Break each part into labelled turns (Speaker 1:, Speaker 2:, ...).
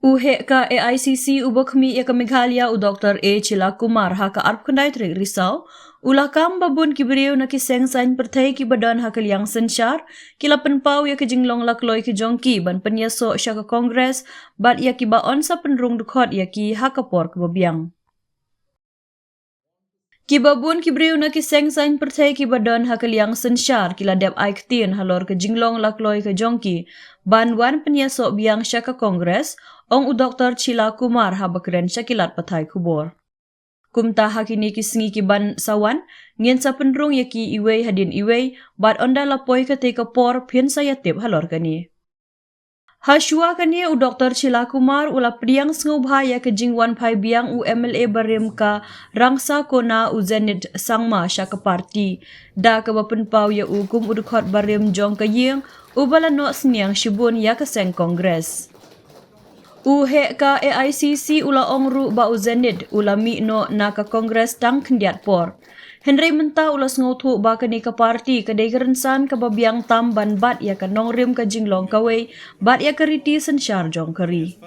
Speaker 1: Uhe ka AICC ubakmi ya ka Meghalaya u Dr. A. Kumar ha ka arpkandai trik risau, ulah kam babun kibriu na kiseng sain pertai ki badan ha kaliang synshar, kila penpau ya ke jinglong lakloi ke jongki ban pyniasoh sya ka kongres, bat ya ki baon sa penrung dukot ya ki ha kapor ke babiang. Kibabun kibriu na kiseng sain pertai ki badan ha kaliang synshar kila dep aiktin halor ke jinglong lakloi ke jongki, ban wan pyniasoh biang sya ka kongres, ong u Dr. Kumar ha bakren syakilat patai kubor. Kumta hakini kisengi ki ban sawan, ngien sa penrung yaki iwei hadin iwei, bat onda lapoi ke te kapor pien sayatip halor kani. Hashua kani u Dr. Kumar ula priang sengu bahaya ke jingwan pai biang u MLA barim ka rangsa kona u zenit sangma sya ke parti, da ke bapenpau ya u kum udukot barim jong ke ying, u balano seniang shibun ya ke seng kongres. Uhe ka AICC ula ongru ba uzenid ula mi no na ka kongres tang kendiat por. Henry menta ula sengotu ba kani ka parti ka degerensan ka babiang tam ban bat ya ka nongrim ka jinglong kawai bat ya ka riti synshar jong kari.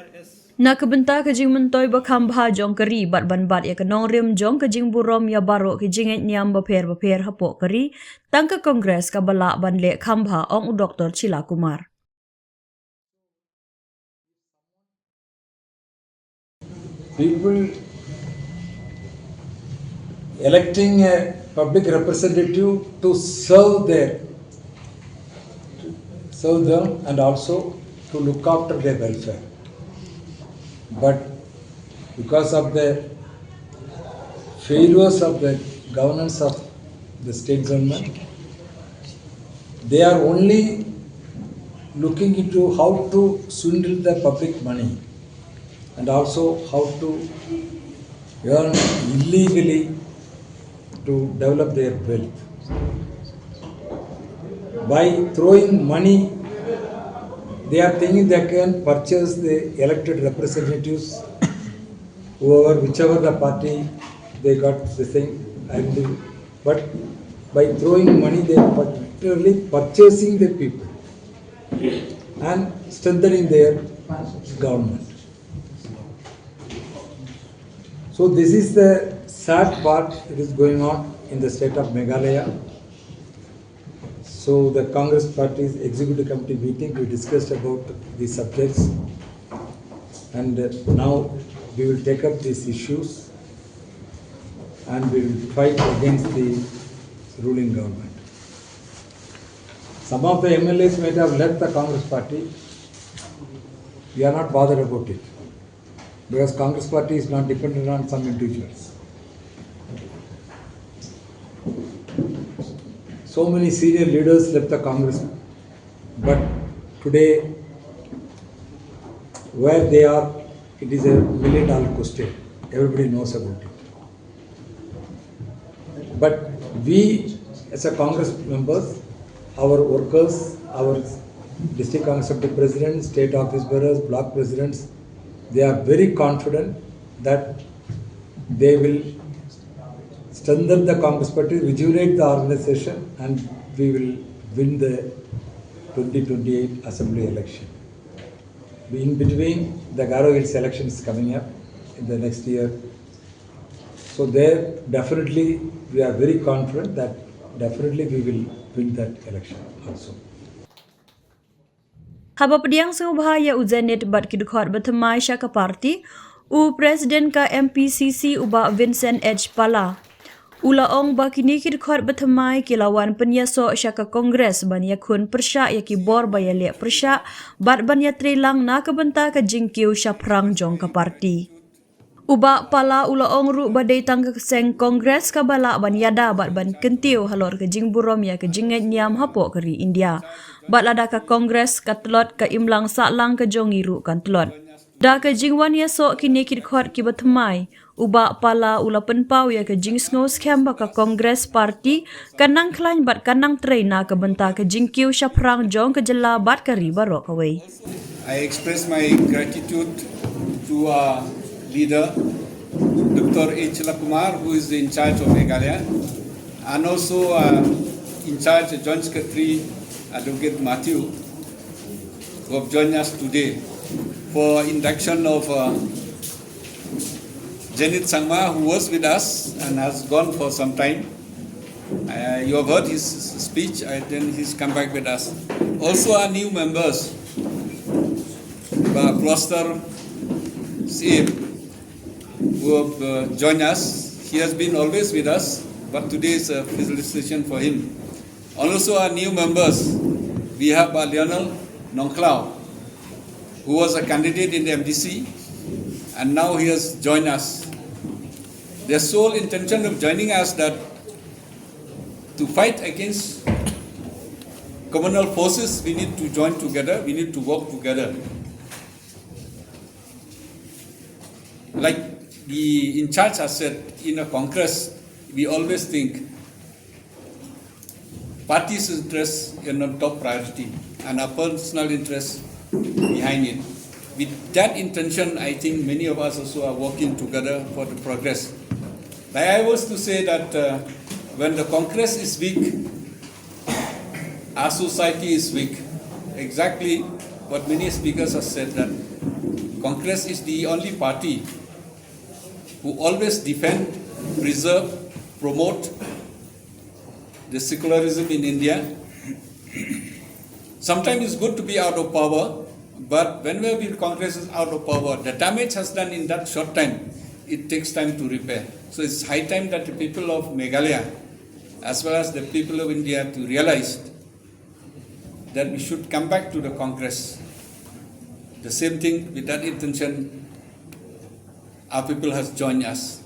Speaker 1: Na kebenta ka jing mentoy ba kambha jong kari bat ban bat ya ka nongrim jong ka jing burom ya baro ki jinget nyam baper hapo kari tang ka kongres ka bala ban le kambha ong u Dr. Kumar.
Speaker 2: People electing a public representative to serve them and also to look after their welfare. But because of the failures of the governance of the state government, they are only looking into how to swindle the public money and also how to earn illegally to develop their wealth. By throwing money, they are thinking they can purchase the elected representatives, whichever the party they got the thing. But by throwing money, they are particularly purchasing the people and strengthening their government. So this is the sad part that is going on in the state of Meghalaya. So the Congress Party's executive committee meeting, we discussed about these subjects, and now we will take up these issues and we will fight against the ruling government. Some of the MLAs might have left the Congress Party. We are not bothered about it, because Congress Party is not dependent on some individuals. So many senior leaders left the Congress, but today, where they are, it is a $1 million question. Everybody knows about it. But we, as a Congress members, our workers, our district Congress committee presidents, state office bearers, block presidents, they are very confident that they will strengthen the Congress Party, rejuvenate the organization, and we will win the 2028 Assembly election. In between, the Garo Hills election is coming up in the next year. So there, definitely, we are very confident that definitely we will win that election also.
Speaker 1: Haba pediang sengu bahaya uzenit bat kidukot bertemai syaka parti, u Presiden ka MPCC uba Vincent H. Pala. Ula ong bakini kidukot bertemai kilawan pyniasoh syaka kongres ban yakun persyak yaki bor bayale persyak bat ban yatrilang na kebenta ka jingkiu syaprang jong ka parti. Uba Pala ula ong ru badai tang ke seng kongres ka bala ban yada bat ban kentiu halor ke jing burom ya ke jinget nyam hapo keri India. Bat lada ka kongres ka telot ka imlang saklang ke jongi ru kan telot. Da ke jing wan ya sok kini kidkot ki bertemai. Uba Pala ula penpau ya ke jing sngo scam ba ka kongres parti kanang klain bat kanang traina ke benta ke jingkiu syaprang jong ke jela bat keri barok away.
Speaker 3: I express my gratitude to leader, Dr. Kumar, who is in charge of Meghalaya, and also in charge Joint Secretary Advocate Matthew, who have joined us today. for induction of Janit Sangma, who was with us and has gone for some time. You have heard his speech, then he's come back with us. Also our new members, Cluster Siem, who have joined us. He has been always with us, but today is a felicitation for him. Also our new members, we have Lionel Nongklao, who was a candidate in the MDC, and now he has joined us. Their sole intention of joining us that to fight against communal forces, we need to join together, we need to work together. Like the in charge has said, in a Congress, we always think party's interests are not top priority and our personal interests behind it. With that intention, I think many of us also are working together for the progress. Like I was to say that when the Congress is weak, our society is weak. Exactly what many speakers have said, that Congress is the only party who always defend, preserve, promote the secularism in India. Sometimes it's good to be out of power, but whenever the Congress is out of power, the damage has done in that short time, it takes time to repair. So it's high time that the people of Meghalaya, as well as the people of India, to realize that we should come back to the Congress. The same thing, with that intention, our people has joined us.